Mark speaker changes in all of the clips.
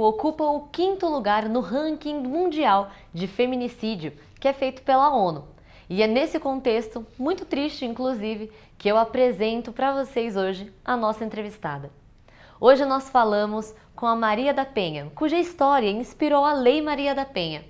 Speaker 1: Brasil ocupa o quinto lugar no ranking mundial de feminicídio, que é feito pela ONU. E é nesse contexto, muito triste inclusive, que eu apresento para vocês hoje a nossa entrevistada. Hoje nós falamos com a Maria da Penha, cuja história inspirou a Lei Maria da Penha.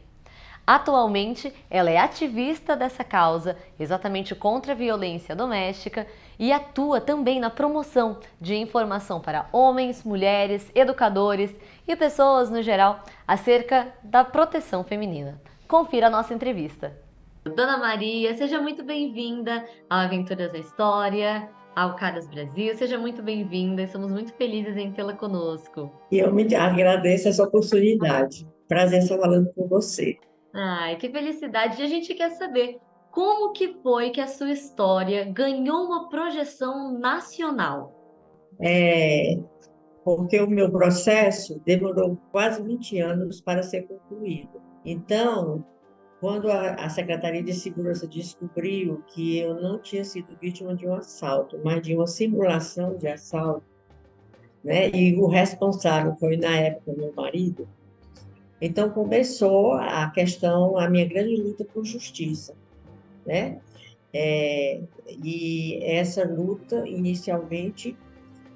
Speaker 1: Atualmente, ela é ativista dessa causa, exatamente contra a violência doméstica, e atua também na promoção de informação para homens, mulheres, educadores e pessoas no geral acerca da proteção feminina. Confira a nossa entrevista. Dona Maria, seja muito bem-vinda ao Aventuras da História, ao Caras Brasil. Seja muito bem-vinda, estamos muito felizes em tê-la conosco.
Speaker 2: E eu me agradeço essa oportunidade. Prazer estar falando com você.
Speaker 1: Ai, que felicidade! E a gente quer saber como que foi que a sua história ganhou uma projeção nacional.
Speaker 2: É, porque o meu processo demorou quase 20 anos para ser concluído. Então, quando a Secretaria de Segurança descobriu que eu não tinha sido vítima de um assalto, mas de uma simulação de assalto, né? E o responsável foi, na época, meu marido. Então, começou a questão, a minha grande luta por justiça, né? É, e essa luta, inicialmente,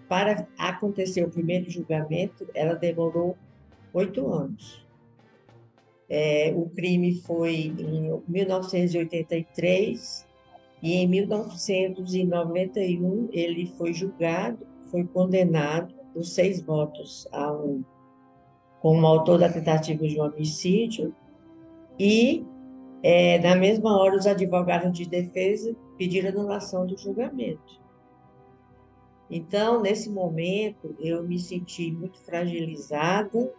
Speaker 2: para acontecer o primeiro julgamento, ela demorou 8 anos. O crime foi em 1983 e em 1991 ele foi julgado, foi condenado por 6 votos a 1, como autor da tentativa de um homicídio e, na mesma hora, os advogados de defesa pediram anulação do julgamento. Então, nesse momento, eu me senti muito fragilizada,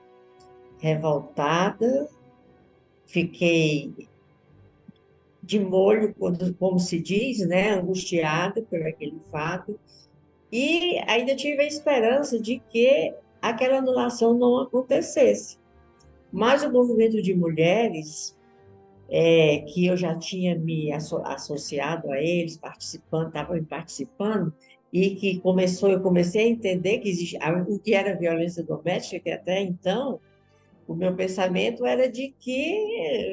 Speaker 2: revoltada, fiquei de molho, como se diz, né, angustiada por aquele fato, e ainda tive a esperança de que aquela anulação não acontecesse. Mas o movimento de mulheres, que eu já tinha me associado a eles, participando, estavam participando, e que eu comecei a entender que existe, o que era violência doméstica, que até então o meu pensamento era de que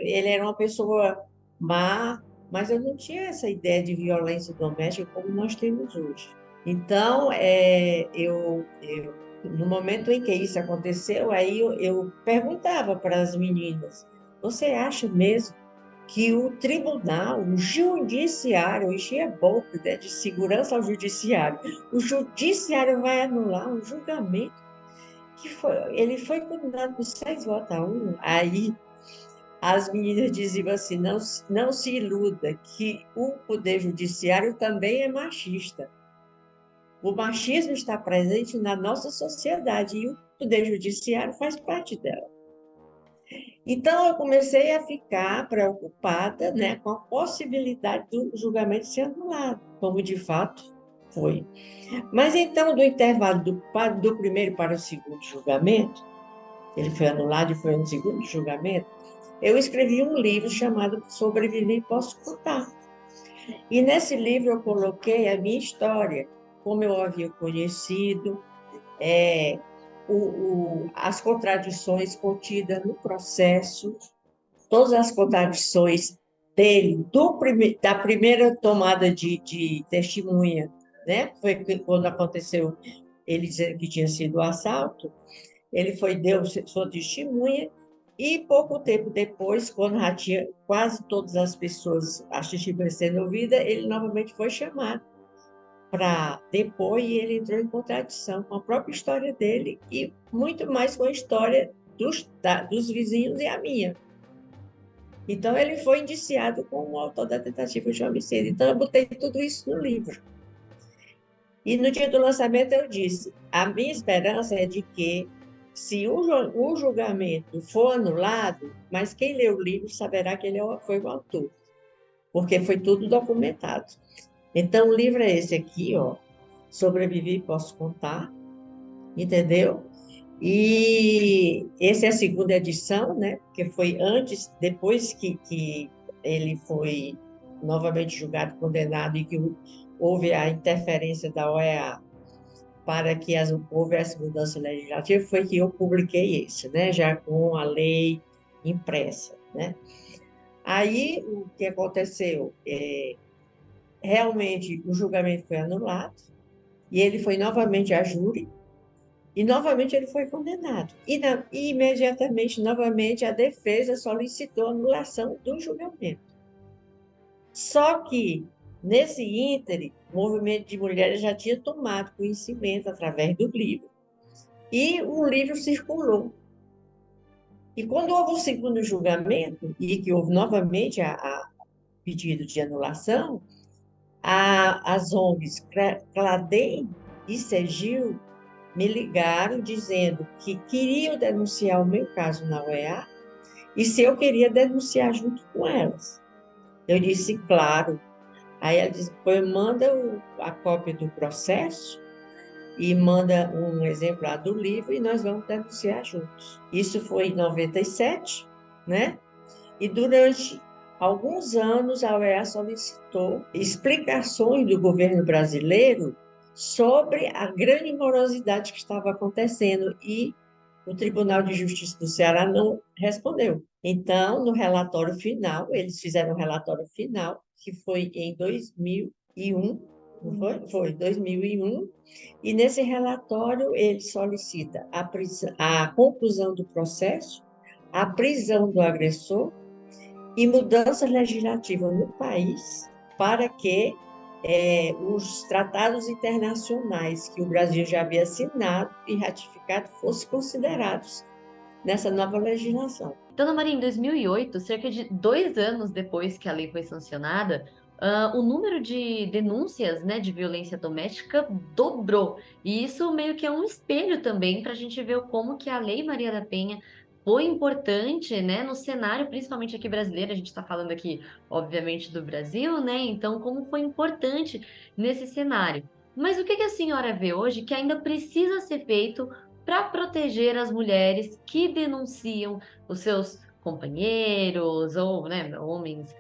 Speaker 2: ele era uma pessoa má, mas eu não tinha essa ideia de violência doméstica como nós temos hoje. Então, no momento em que isso aconteceu, aí eu perguntava para as meninas: você acha mesmo que o tribunal, o judiciário, eu enchia a boca, né, de segurança ao judiciário, o judiciário vai anular um julgamento ele foi condenado por 6 votos a 1. Aí as meninas diziam assim: não, não se iluda, que o Poder Judiciário também é machista. O machismo está presente na nossa sociedade e o Poder Judiciário faz parte dela. Então, eu comecei a ficar preocupada, né, com a possibilidade do julgamento ser anulado, como de fato foi. Mas então, do intervalo do primeiro para o segundo julgamento, ele foi anulado e foi um segundo julgamento, eu escrevi um livro chamado Sobreviver e Posso Contar. E nesse livro eu coloquei a minha história, como eu havia conhecido, as contradições contidas no processo, todas as contradições dele, da primeira tomada de testemunha, né? Foi quando aconteceu ele dizendo que tinha sido o assalto. Ele deu sua testemunha e pouco tempo depois, quando já tinha quase todas as pessoas, as testemunhas sendo ouvidas, ele novamente foi chamado para depor e ele entrou em contradição com a própria história dele e muito mais com a história dos vizinhos e a minha. Então, ele foi indiciado como autor da tentativa de homicídio. Então, eu botei tudo isso no livro. E no dia do lançamento eu disse: a minha esperança é de que, se o julgamento for anulado, mas quem lê o livro saberá que ele foi o autor, porque foi tudo documentado. Então, o livro é esse aqui, ó, Sobrevivi e Posso Contar, entendeu? E essa é a segunda edição, né? Porque foi depois que ele foi novamente julgado, condenado e que houve a interferência da OEA para que houvesse mudança legislativa, foi que eu publiquei esse, né? Já com a lei impressa, né? Aí, o que aconteceu? Realmente, o julgamento foi anulado, e ele foi novamente a júri, e novamente ele foi condenado. E imediatamente, novamente, a defesa solicitou a anulação do julgamento. Só que, nesse íntere, o movimento de mulheres já tinha tomado conhecimento através do livro, e o livro circulou. E quando houve o segundo julgamento, e que houve novamente a pedido de anulação, as ONGs Cladim e Segil me ligaram dizendo que queriam denunciar o meu caso na OEA e se eu queria denunciar junto com elas. Eu disse, claro. Aí ela disse, pois manda a cópia do processo e manda um exemplar do livro e nós vamos denunciar juntos. Isso foi em 97, né? E durante alguns anos a OEA solicitou explicações do governo brasileiro sobre a grande morosidade que estava acontecendo e o Tribunal de Justiça do Ceará não respondeu. Então, no relatório final, eles fizeram um relatório final, que foi em 2001, não foi? Foi 2001, e nesse relatório ele solicita a conclusão do processo, a prisão do agressor e mudança legislativa no país para que os tratados internacionais que o Brasil já havia assinado e ratificado fossem considerados nessa nova legislação.
Speaker 1: Dona Maria, em 2008, cerca de 2 anos depois que a lei foi sancionada, o número de denúncias, né, de violência doméstica dobrou. E isso meio que é um espelho também para a gente ver como que a Lei Maria da Penha foi importante, né, no cenário, principalmente aqui brasileiro. A gente está falando aqui, obviamente, do Brasil, né? Então, como foi importante nesse cenário. Mas o que que a senhora vê hoje que ainda precisa ser feito para proteger as mulheres que denunciam os seus companheiros ou, né, homens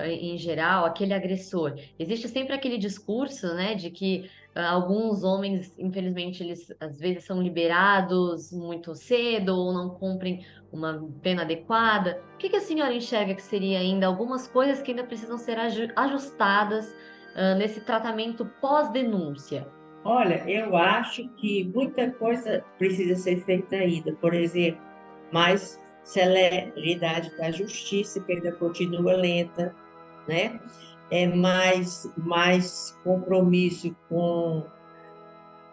Speaker 1: em geral, aquele agressor? Existe sempre aquele discurso, né, de que alguns homens, infelizmente, eles às vezes são liberados muito cedo ou não cumprem uma pena adequada. O que que a senhora enxerga que seria ainda algumas coisas que ainda precisam ser ajustadas nesse tratamento pós-denúncia?
Speaker 2: Olha, eu acho que muita coisa precisa ser feita ainda. Por exemplo, mais celeridade da justiça, que ainda continua lenta, né? Mais compromisso com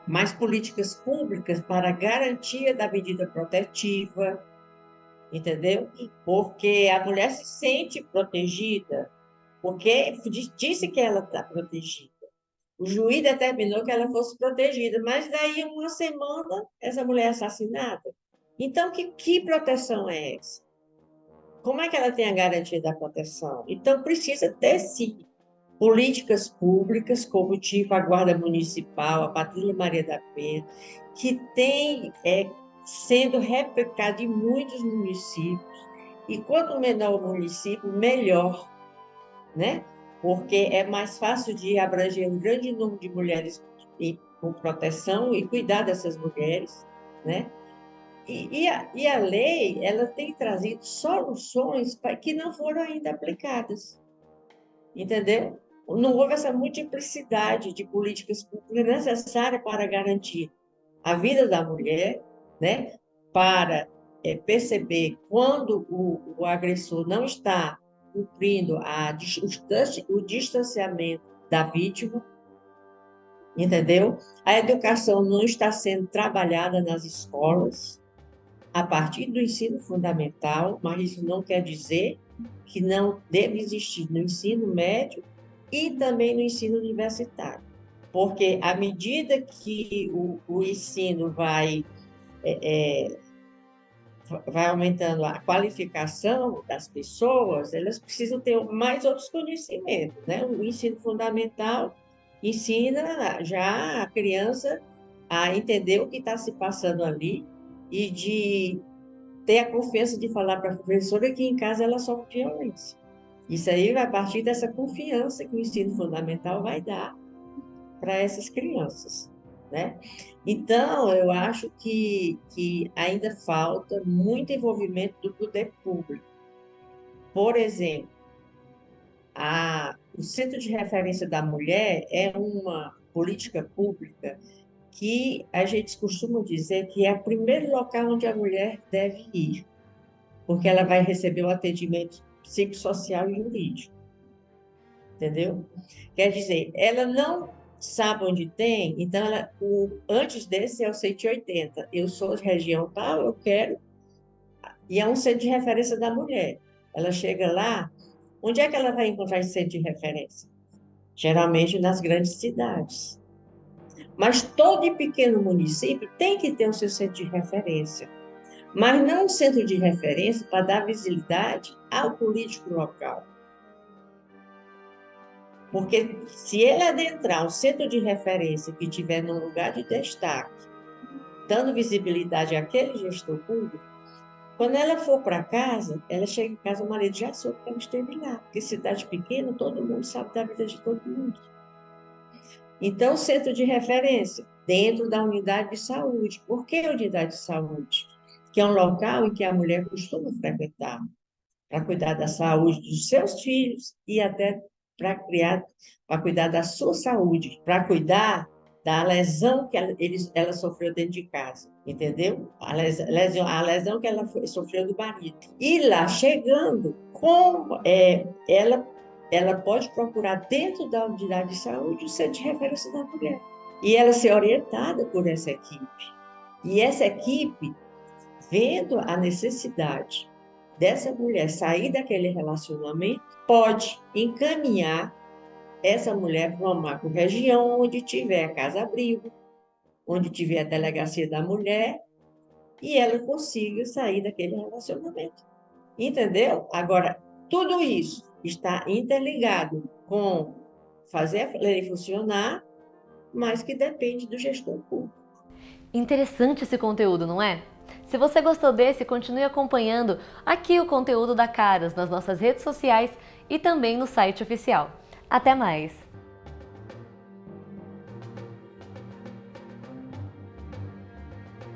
Speaker 2: mais políticas públicas para a garantia da medida protetiva, entendeu? Porque a mulher se sente protegida, porque disse que ela está protegida. O juiz determinou que ela fosse protegida, mas daí uma semana essa mulher é assassinada. Então, que proteção é essa? Como é que ela tem a garantia da proteção? Então, precisa ter, sim, políticas públicas, como tipo a Guarda Municipal, a Patrulha Maria da Penha, que tem sendo replicado em muitos municípios. E quanto menor o município, melhor, né? Porque é mais fácil de abranger um grande número de mulheres com proteção e cuidar dessas mulheres, né? E a lei, ela tem trazido soluções que não foram ainda aplicadas, entendeu? Não houve essa multiplicidade de políticas públicas necessárias para garantir a vida da mulher, né? Para perceber quando o agressor não está cumprindo o distanciamento da vítima, entendeu? A educação não está sendo trabalhada nas escolas a partir do ensino fundamental, mas isso não quer dizer que não deve existir no ensino médio e também no ensino universitário. Porque à medida que o ensino vai aumentando a qualificação das pessoas, elas precisam ter mais outros conhecimentos, né? O ensino fundamental ensina já a criança a entender o que está se passando ali e de ter a confiança de falar para a professora que em casa ela sofre violência. Isso aí vai partir dessa confiança que o ensino fundamental vai dar para essas crianças. né? Então, eu acho que ainda falta muito envolvimento do poder público. Por exemplo, o Centro de Referência da Mulher é uma política pública que a gente costuma dizer que é o primeiro local onde a mulher deve ir, porque ela vai receber o atendimento psicossocial e jurídico, entendeu? Quer dizer, ela não sabe onde tem, então antes desse é o 180. Eu sou de região tal, eu quero, e é um centro de referência da mulher. Ela chega lá, onde é que ela vai encontrar esse centro de referência? Geralmente nas grandes cidades. Mas todo pequeno município tem que ter o seu centro de referência. Mas não um centro de referência para dar visibilidade ao político local. Porque se ele adentrar um centro de referência que estiver num lugar de destaque, dando visibilidade àquele gestor público, quando ela for para casa, ela chega em casa, o marido já soube que ela esteve lá. Porque cidade pequena, todo mundo sabe da vida de todo mundo. Então, centro de referência, dentro da unidade de saúde. Por que unidade de saúde? Que é um local em que a mulher costuma frequentar, para cuidar da saúde dos seus filhos e até para cuidar da sua saúde, para cuidar da lesão que ela sofreu dentro de casa, entendeu? A lesão que ela sofreu do marido. E lá chegando, ela pode procurar dentro da unidade de saúde o centro de referência da mulher. E ela ser orientada por essa equipe. E essa equipe, vendo a necessidade dessa mulher sair daquele relacionamento, pode encaminhar essa mulher para uma macro-região onde tiver a casa-abrigo, onde tiver a delegacia da mulher, e ela consiga sair daquele relacionamento. Entendeu? Agora, tudo isso está interligado com fazer a lei funcionar, mas que depende do gestor público.
Speaker 1: Interessante esse conteúdo, não é? Se você gostou desse, continue acompanhando aqui o conteúdo da Caras nas nossas redes sociais e também no site oficial. Até mais!